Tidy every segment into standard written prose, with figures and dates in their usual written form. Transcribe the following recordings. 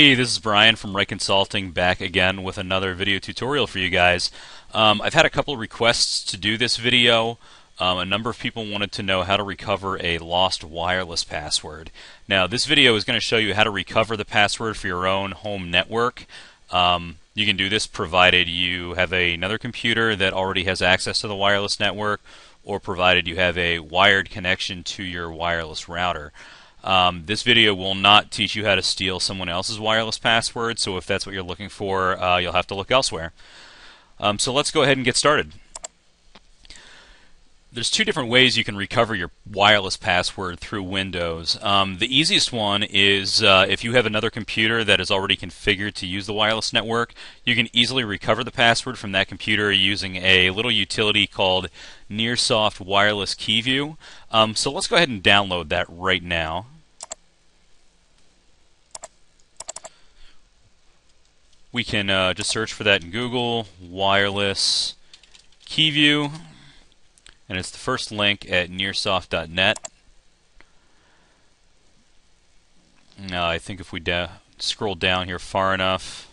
Hey, this is Brian from Wright Consulting back again with another video tutorial for you guys. I've had a couple requests to do this video. A number of people wanted to know how to recover a lost wireless password. Now, this video is going to show you how to recover the password for your own home network. You can do this provided you have another computer that already has access to the wireless network, or provided you have a wired connection to your wireless router. This video will not teach you how to steal someone else's wireless password, so if that's what you're looking for, you'll have to look elsewhere. So let's go ahead and get started. There's two different ways you can recover your wireless password through Windows. The easiest one is if you have another computer that is already configured to use the wireless network, you can easily recover the password from that computer using a little utility called Nearsoft WirelessKeyView. So let's go ahead and download that right now. We can just search for that in Google, WirelessKeyView, and it's the first link at nearsoft.net. Now, I think if we scroll down here far enough,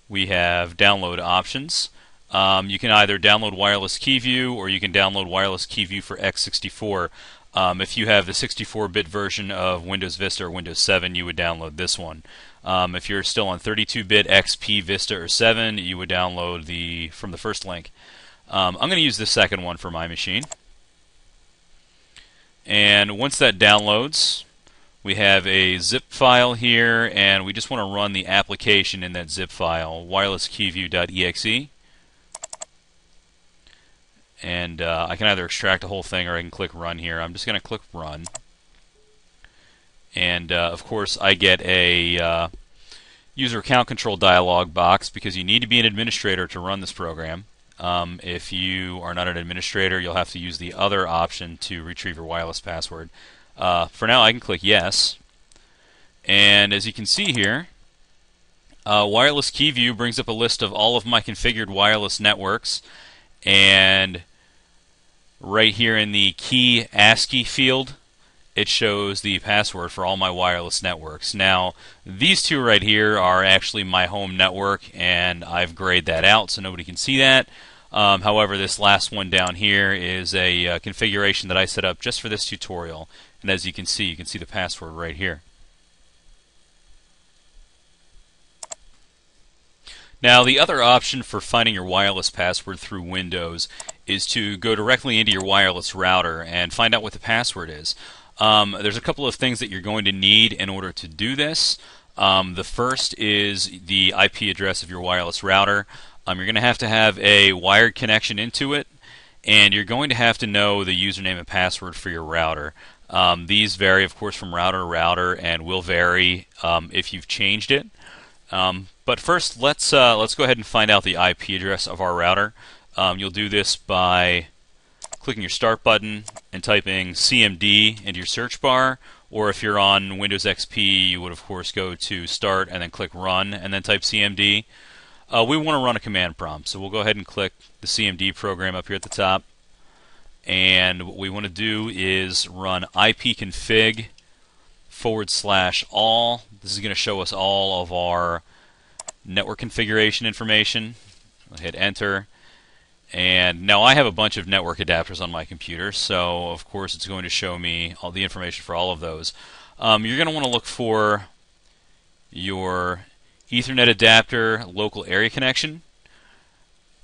we have download options. You can either download WirelessKeyView or you can download WirelessKeyView for x64. If you have the 64-bit version of Windows Vista or Windows 7, you would download this one. If you're still on 32-bit XP, Vista, or 7, you would download from the first link. I'm going to use the second one for my machine. And once that downloads, we have a zip file here, and we just want to run the application in that zip file, wirelesskeyview.exe. And I can either extract the whole thing or I can click Run here. I'm just going to click Run. And of course, I get a user account control dialog box because you need to be an administrator to run this program. If you are not an administrator, you'll have to use the other option to retrieve your wireless password. For now, I can click Yes. And as you can see here, WirelessKeyView brings up a list of all of my configured wireless networks. And right here in the key ASCII field, it shows the password for all my wireless networks. Now, these two right here are actually my home network, and I've grayed that out so nobody can see that. However, this last one down here is a configuration that I set up just for this tutorial. And as you can see the password right here. Now, the other option for finding your wireless password through Windows is to go directly into your wireless router and find out what the password is. There's a couple of things that you're going to need in order to do this. The first is the IP address of your wireless router. You're going to have a wired connection into it, and you're going to have to know the username and password for your router. These vary, of course, from router to router and will vary if you've changed it. But first, let's go ahead and find out the IP address of our router. You'll do this by clicking your Start button and typing CMD into your search bar, or if you're on Windows XP, you would of course go to Start and then click Run and then type CMD. We want to run a command prompt, so we'll go ahead and click the CMD program up here at the top. And what we want to do is run ipconfig/all. This is going to show us all of our network configuration information. I'll hit Enter. And now I have a bunch of network adapters on my computer, so of course it's going to show me all the information for all of those. You're going to want to look for your Ethernet adapter local area connection,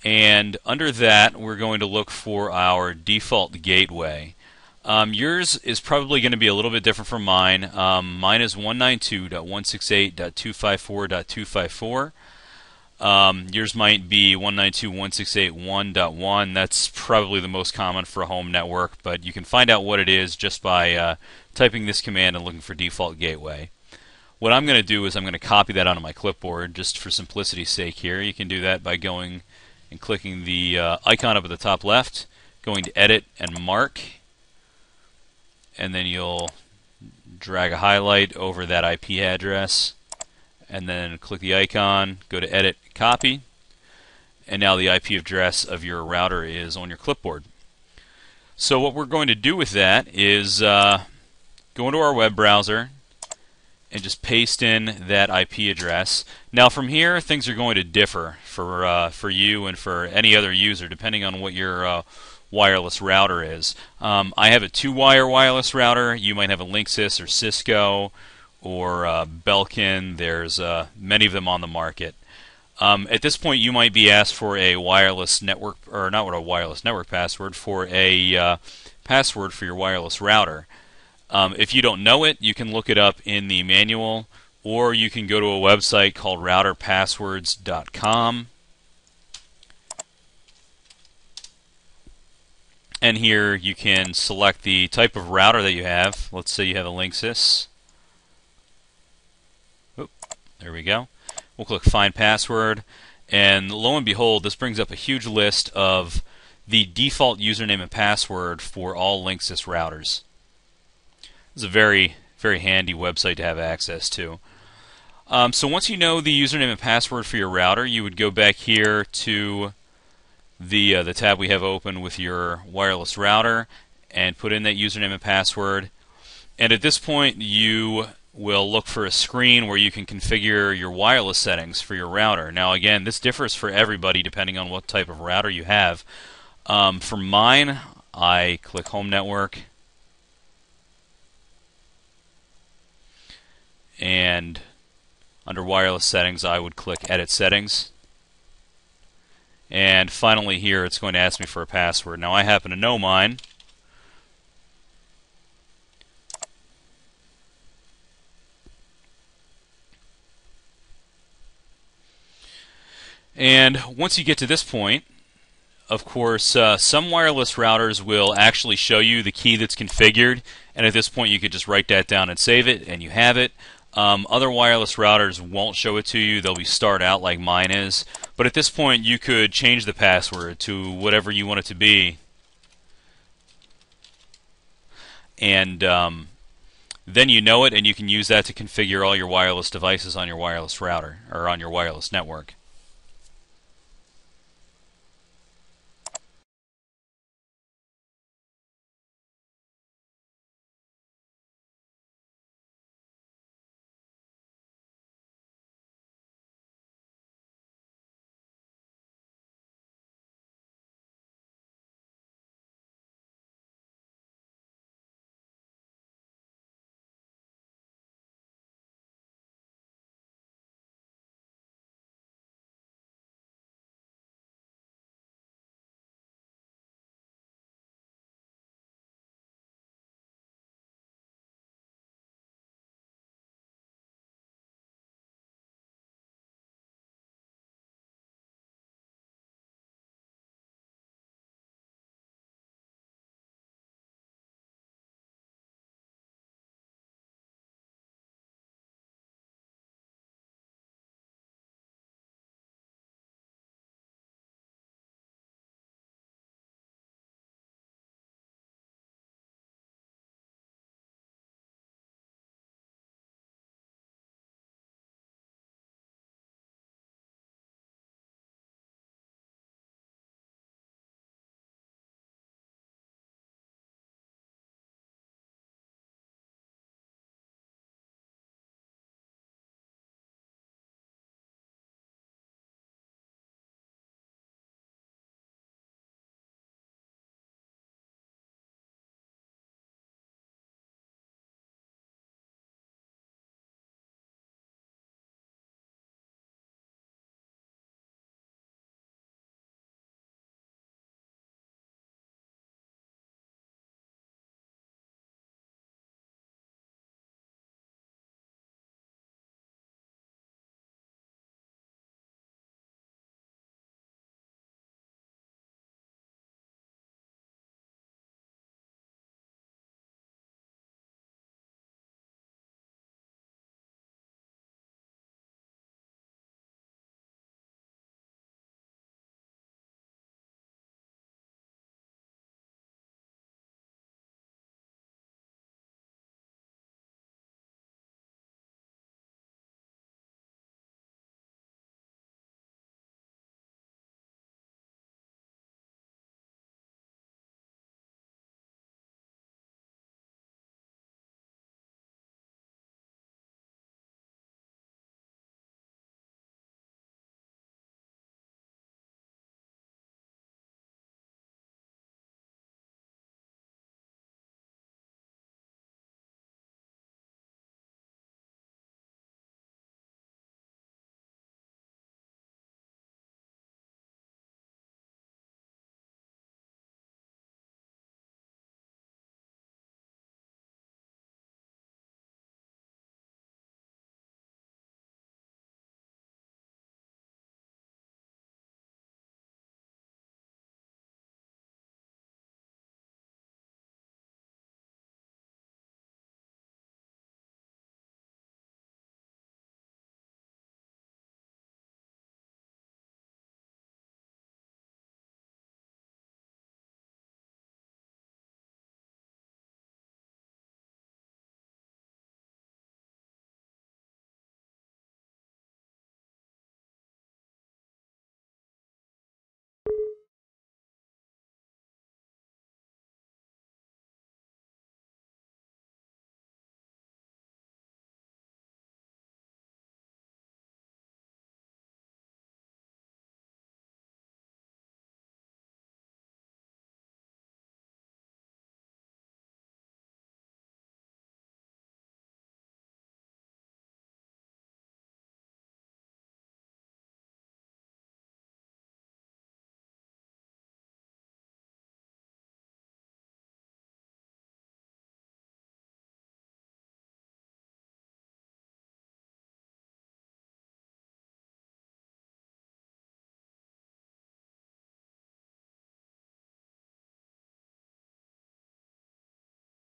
and under that we're going to look for our default gateway. Yours is probably going to be a little bit different from mine. Mine is 192.168.254.254. Yours might be 192.168.1.1. That's probably the most common for a home network, but you can find out what it is just by typing this command and looking for default gateway. What I'm going to do is I'm going to copy that onto my clipboard just for simplicity's sake here. You can do that by going and clicking the icon up at the top left, going to Edit and Mark, and then you'll drag a highlight over that IP address, and then click the icon, go to Edit, Copy, and now the IP address of your router is on your clipboard. So what we're going to do with that is go into our web browser, and just paste in that IP address. Now from here, things are going to differ for you and for any other user, depending on what your wireless router is. I have a 2-wire wireless router. You might have a Linksys or Cisco or Belkin. There's many of them on the market. At this point, you might be asked for a wireless network, or not a wireless network password, for a password for your wireless router. If you don't know it, you can look it up in the manual, or you can go to a website called routerpasswords.com. And here you can select the type of router that you have. Let's say you have a Linksys. Oop, there we go. We'll click Find Password, and lo and behold, this brings up a huge list of the default username and password for all Linksys routers. It's a very, very handy website to have access to. So once you know the username and password for your router, you would go back here to the tab we have open with your wireless router and put in that username and password. And at this point, you will look for a screen where you can configure your wireless settings for your router. Now again, this differs for everybody depending on what type of router you have. For mine, I click Home Network, and under wireless settings I would click Edit Settings, and finally here it's going to ask me for a password. Now I happen to know mine. And once you get to this point, of course, some wireless routers will actually show you the key that's configured, and at this point you could just write that down and save it, and you have it. Other wireless routers won't show it to you. They'll be starred out like mine is. But at this point you could change the password to whatever you want it to be. And then you know it, and you can use that to configure all your wireless devices on your wireless router, or on your wireless network.